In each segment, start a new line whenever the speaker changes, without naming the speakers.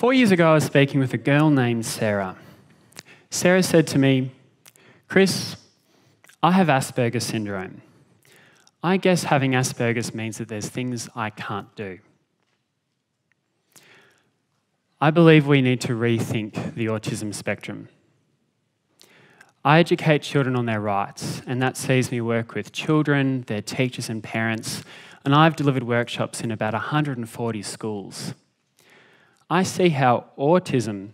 4 years ago, I was speaking with a girl named Sarah. Sarah said to me, "Chris, I have Asperger's syndrome. I guess having Asperger's means that there's things I can't do." I believe we need to rethink the autism spectrum. I educate children on their rights, and that sees me work with children, their teachers and parents, and I've delivered workshops in about 140 schools. I see how autism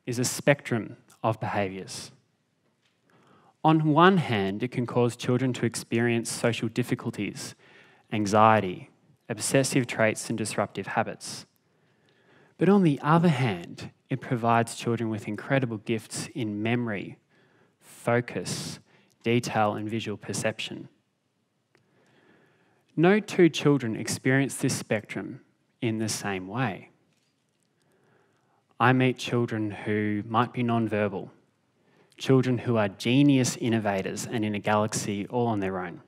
is a spectrum of behaviours. On one hand, it can cause children to experience social difficulties, anxiety, obsessive traits and disruptive habits. But on the other hand, it provides children with incredible gifts in memory, focus, detail and visual perception. No two children experience this spectrum in the same way. I meet children who might be non-verbal, children who are genius innovators and in a galaxy all on their own.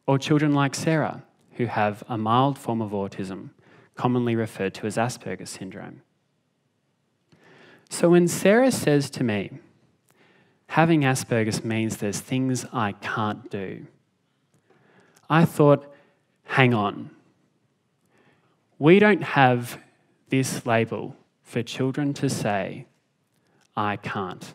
Or children like Sarah, who have a mild form of autism, commonly referred to as Asperger's syndrome. So when Sarah says to me, having Asperger's means there's things I can't do, I thought, hang on. We don't have this label for children to say, I can't.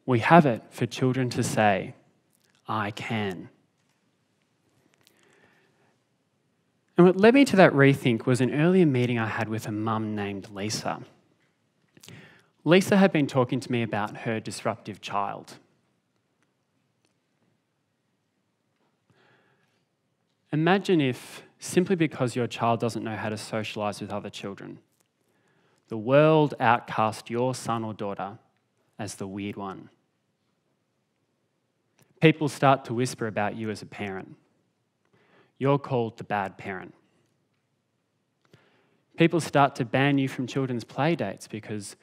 We have it for children to say, I can. And what led me to that rethink was an earlier meeting I had with a mum named Lisa. Lisa had been talking to me about her disruptive child. Imagine if, simply because your child doesn't know how to socialise with other children, the world outcast your son or daughter as the weird one. People start to whisper about you as a parent. You're called the bad parent. People start to ban you from children's play dates because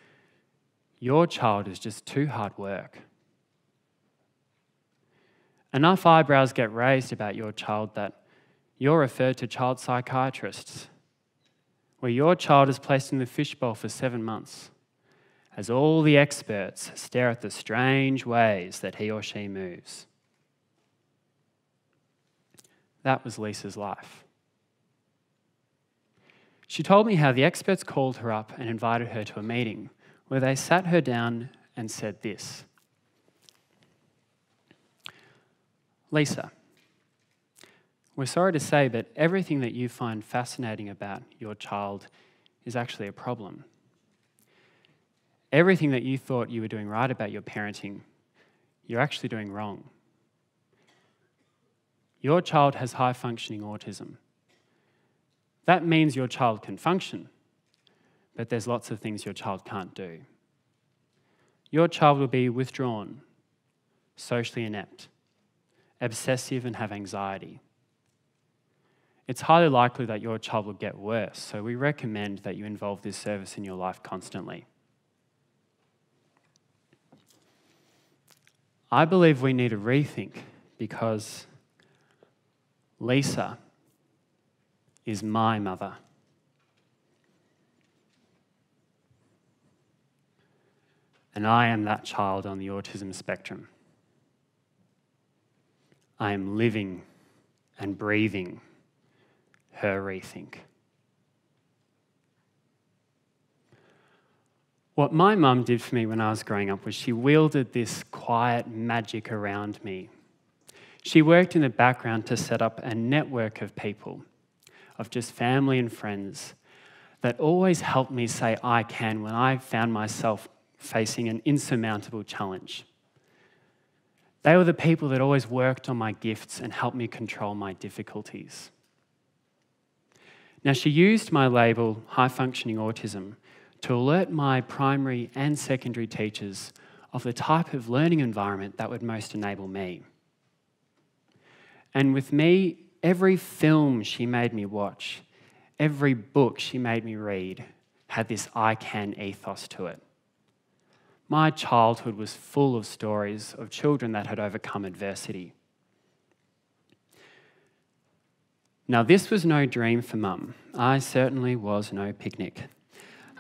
your child is just too hard work. Enough eyebrows get raised about your child that you're referred to child psychiatrists, where your child is placed in the fishbowl for 7 months, as all the experts stare at the strange ways that he or she moves. That was Lisa's life. She told me how the experts called her up and invited her to a meeting where they sat her down and said this: "Lisa, we're sorry to say, but everything that you find fascinating about your child is actually a problem. Everything that you thought you were doing right about your parenting, you're actually doing wrong. Your child has high-functioning autism. That means your child can function, but there's lots of things your child can't do. Your child will be withdrawn, socially inept, obsessive and have anxiety. It's highly likely that your child will get worse, so we recommend that you involve this service in your life constantly." I believe we need a rethink because Lisa is my mother. And I am that child on the autism spectrum. I am living and breathing her rethink. What my mum did for me when I was growing up was she wielded this quiet magic around me. She worked in the background to set up a network of people, of just family and friends, that always helped me say I can when I found myself facing an insurmountable challenge. They were the people that always worked on my gifts and helped me control my difficulties. Now, she used my label, high-functioning autism, to alert my primary and secondary teachers of the type of learning environment that would most enable me. And with me, every film she made me watch, every book she made me read, had this I can ethos to it. My childhood was full of stories of children that had overcome adversity. Now, this was no dream for Mum. I certainly was no picnic.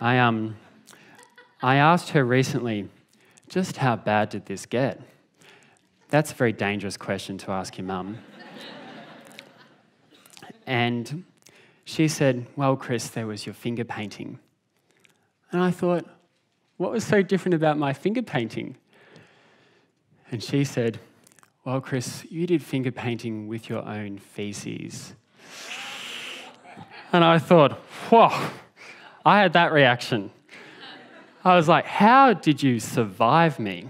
I asked her recently, just how bad did this get? That's a very dangerous question to ask your mum. And she said, well, Chris, there was your finger painting. And I thought, what was so different about my finger painting? And she said, well, Chris, you did finger painting with your own feces. And I thought, whoa, I had that reaction. I was like, how did you survive me?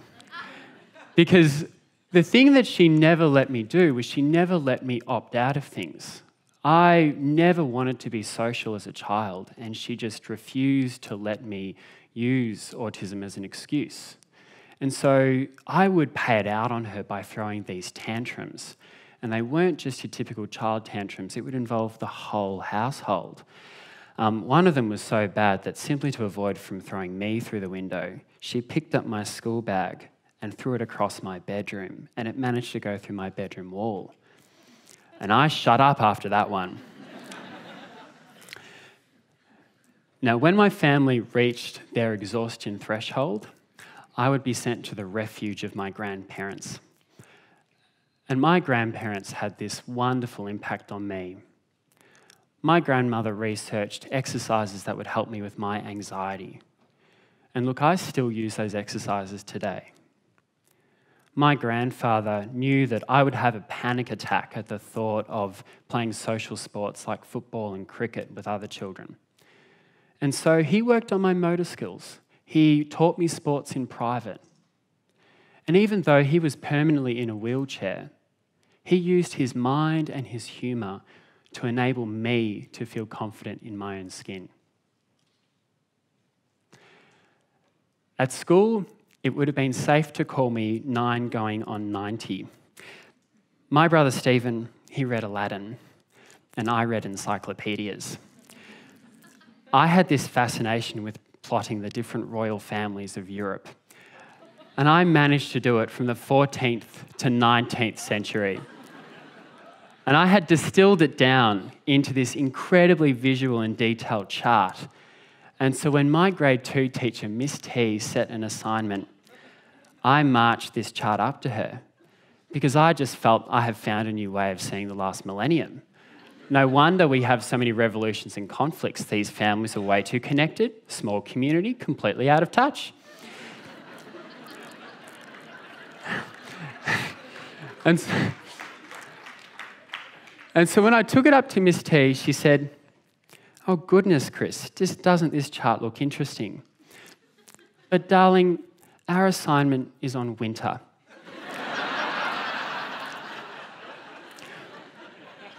Because the thing that she never let me do was she never let me opt out of things. I never wanted to be social as a child, and she just refused to let me use autism as an excuse. And so I would pay it out on her by throwing these tantrums. And they weren't just your typical child tantrums, it would involve the whole household. One of them was so bad that simply to avoid from throwing me through the window, she picked up my school bag and threw it across my bedroom, and it managed to go through my bedroom wall. And I shut up after that one. Now, when my family reached their exhaustion threshold, I would be sent to the refuge of my grandparents. And my grandparents had this wonderful impact on me. My grandmother researched exercises that would help me with my anxiety. And look, I still use those exercises today. My grandfather knew that I would have a panic attack at the thought of playing social sports like football and cricket with other children. And so he worked on my motor skills. He taught me sports in private. And even though he was permanently in a wheelchair, he used his mind and his humour to enable me to feel confident in my own skin. At school, it would have been safe to call me 9 going on 90. My brother Stephen, he read Aladdin, and I read encyclopedias. I had this fascination with plotting the different royal families of Europe, and I managed to do it from the 14th to 19th century. And I had distilled it down into this incredibly visual and detailed chart. And so when my grade 2 teacher, Miss T, set an assignment, I marched this chart up to her because I just felt I have found a new way of seeing the last millennium. No wonder we have so many revolutions and conflicts. These families are way too connected, small community, completely out of touch. And so when I took it up to Miss T, she said, oh goodness, Chris, doesn't this chart look interesting? But darling, our assignment is on winter.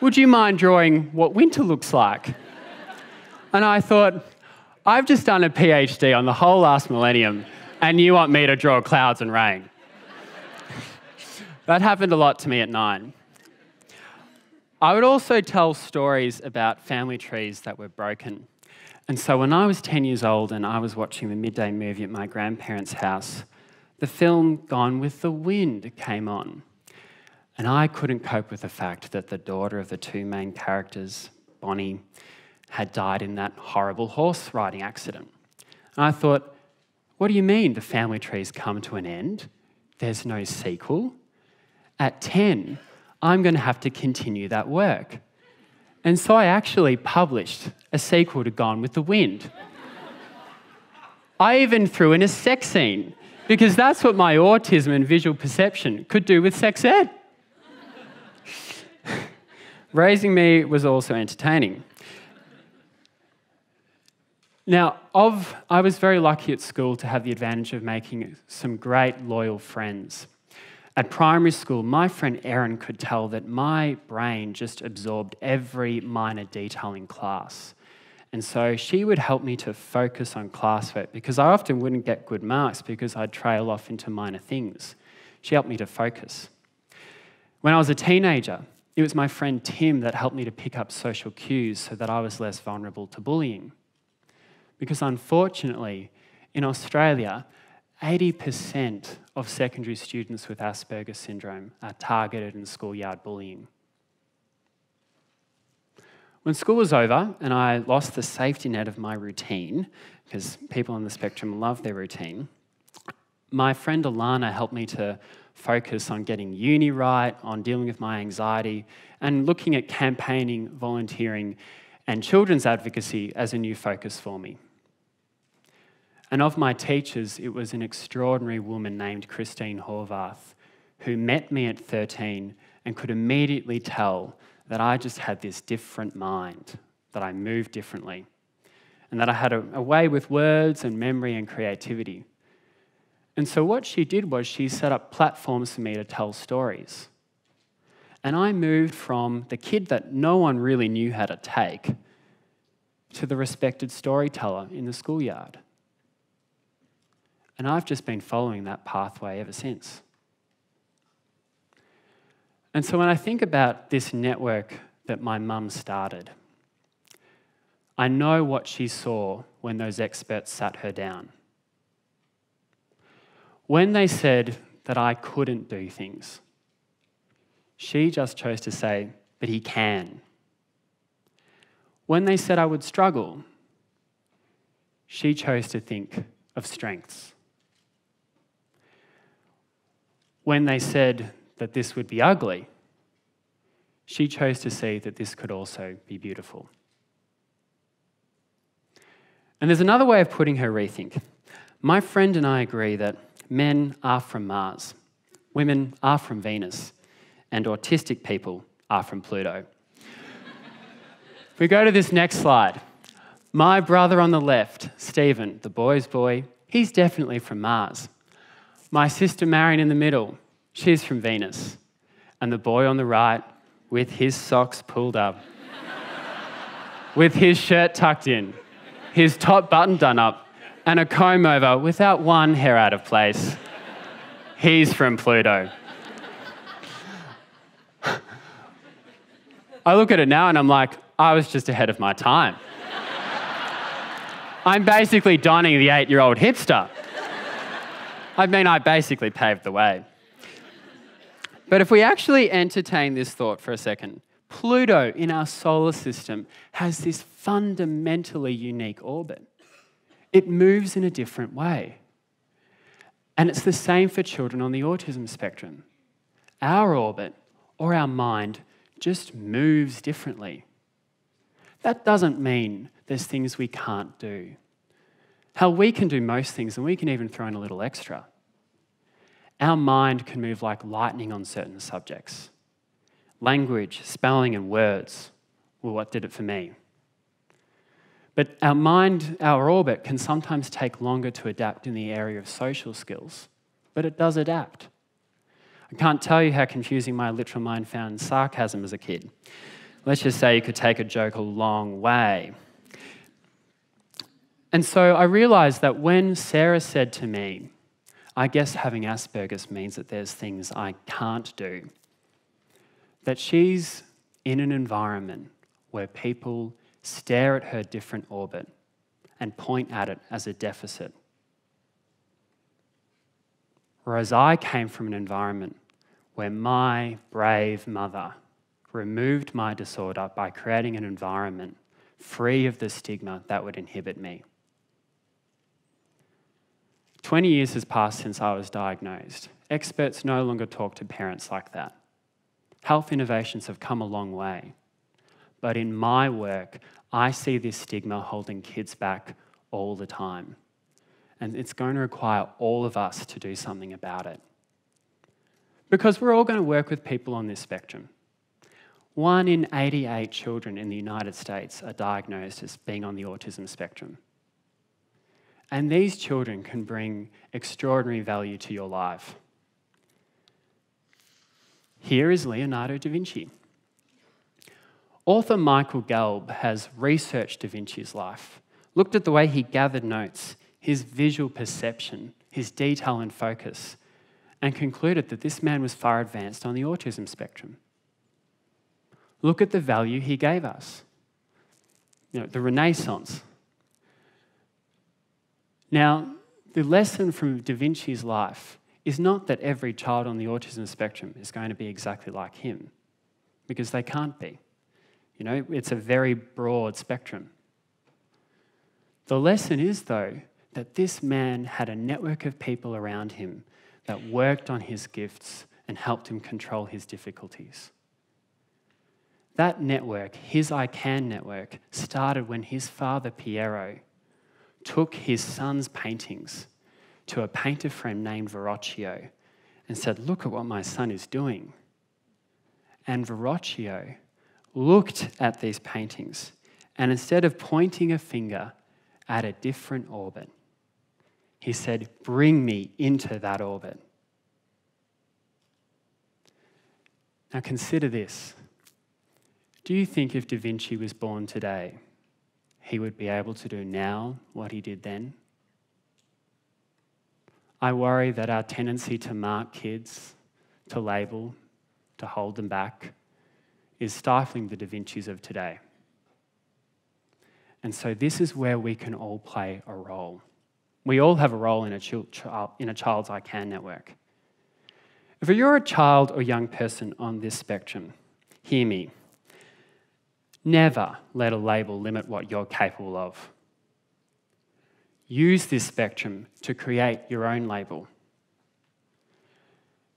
Would you mind drawing what winter looks like? And I thought, I've just done a PhD on the whole last millennium, and you want me to draw clouds and rain. That happened a lot to me at 9. I would also tell stories about family trees that were broken. And so when I was 10 years old and I was watching the midday movie at my grandparents' house, the film Gone with the Wind came on. And I couldn't cope with the fact that the daughter of the two main characters, Bonnie, had died in that horrible horse riding accident. And I thought, what do you mean the family tree's come to an end? There's no sequel? At 10, I'm going to have to continue that work. And so I actually published a sequel to Gone with the Wind. I even threw in a sex scene because that's what my autism and visual perception could do with sex ed. Raising me was also entertaining. Now, I was very lucky at school to have the advantage of making some great loyal friends. At primary school, my friend Erin could tell that my brain just absorbed every minor detail in class. And so she would help me to focus on classwork because I often wouldn't get good marks because I'd trail off into minor things. She helped me to focus. When I was a teenager, it was my friend Tim that helped me to pick up social cues so that I was less vulnerable to bullying. Because unfortunately, in Australia, 80% of secondary students with Asperger's syndrome are targeted in schoolyard bullying. When school was over and I lost the safety net of my routine, because people on the spectrum love their routine, my friend Alana helped me to focus on getting uni right, on dealing with my anxiety, and looking at campaigning, volunteering, and children's advocacy as a new focus for me. And of my teachers, it was an extraordinary woman named Christine Horvath who met me at 13 and could immediately tell that I just had this different mind, that I moved differently, and that I had a way with words and memory and creativity. And so what she did was she set up platforms for me to tell stories. And I moved from the kid that no one really knew how to take to the respected storyteller in the schoolyard. And I've just been following that pathway ever since. And so when I think about this network that my mum started, I know what she saw when those experts sat her down. When they said that I couldn't do things, she just chose to say, but he can. When they said I would struggle, she chose to think of strengths. When they said that this would be ugly, she chose to see that this could also be beautiful. And there's another way of putting her rethink. My friend and I agree that men are from Mars, women are from Venus, and autistic people are from Pluto. If we go to this next slide, my brother on the left, Stephen, the boy's boy, he's definitely from Mars. My sister Marion in the middle, she's from Venus. And the boy on the right, with his socks pulled up, with his shirt tucked in, his top button done up, and a comb over without one hair out of place, he's from Pluto. I look at it now and I'm like, I was just ahead of my time. I'm basically donning the 8-year-old hipster. I mean, I basically paved the way. But if we actually entertain this thought for a second, Pluto in our solar system has this fundamentally unique orbit. It moves in a different way. And it's the same for children on the autism spectrum. Our orbit, or our mind, just moves differently. That doesn't mean there's things we can't do. Hell, we can do most things, and we can even throw in a little extra. Our mind can move like lightning on certain subjects. Language, spelling, and words were what did it for me. But our mind, our orbit, can sometimes take longer to adapt in the area of social skills, but it does adapt. I can't tell you how confusing my literal mind found sarcasm as a kid. Let's just say you could take a joke a long way. And so I realised that when Sarah said to me, I guess having Asperger's means that there's things I can't do, that she's in an environment where people stare at her different orbit and point at it as a deficit. Whereas I came from an environment where my brave mother removed my disorder by creating an environment free of the stigma that would inhibit me. 20 years has passed since I was diagnosed. Experts no longer talk to parents like that. Health innovations have come a long way. But in my work, I see this stigma holding kids back all the time. And it's going to require all of us to do something about it. Because we're all going to work with people on this spectrum. 1 in 88 children in the United States are diagnosed as being on the autism spectrum. And these children can bring extraordinary value to your life. Here is Leonardo da Vinci. Author Michael Gelb has researched da Vinci's life, looked at the way he gathered notes, his visual perception, his detail and focus, and concluded that this man was far advanced on the autism spectrum. Look at the value he gave us. The Renaissance. Now, the lesson from da Vinci's life is not that every child on the autism spectrum is going to be exactly like him, because they can't be. It's a very broad spectrum. The lesson is, though, that this man had a network of people around him that worked on his gifts and helped him control his difficulties. That network, his I Can network, started when his father, Piero, took his son's paintings to a painter friend named Verrocchio and said, "Look at what my son is doing." And Verrocchio looked at these paintings, and instead of pointing a finger at a different orbit, he said, "Bring me into that orbit." Now consider this. Do you think if Da Vinci was born today, he would be able to do now what he did then? I worry that our tendency to mark kids, to label, to hold them back, is stifling the Da Vincis of today. And so this is where we can all play a role. We all have a role in a child's I Can network. If you're a child or young person on this spectrum, hear me. Never let a label limit what you're capable of. Use this spectrum to create your own label.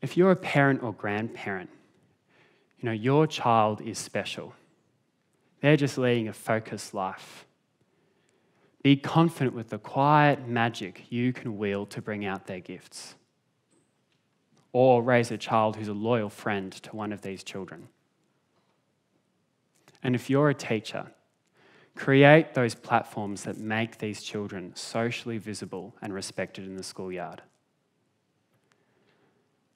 If you're a parent or grandparent, your child is special. They're just leading a focused life. Be confident with the quiet magic you can wield to bring out their gifts. Or raise a child who's a loyal friend to one of these children. And if you're a teacher, create those platforms that make these children socially visible and respected in the schoolyard.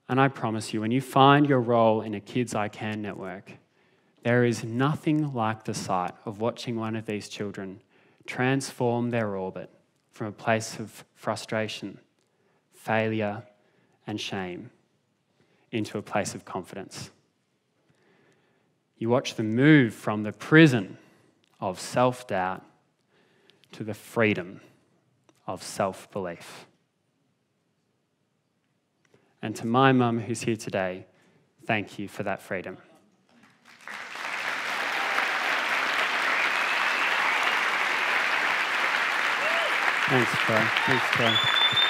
And I promise you, when you find your role in a Kids I Can network, there is nothing like the sight of watching one of these children transform their orbit from a place of frustration, failure, and shame into a place of confidence. You watch them move from the prison of self-doubt to the freedom of self-belief. And to my mum who's here today, thank you for that freedom. Thanks, Claire.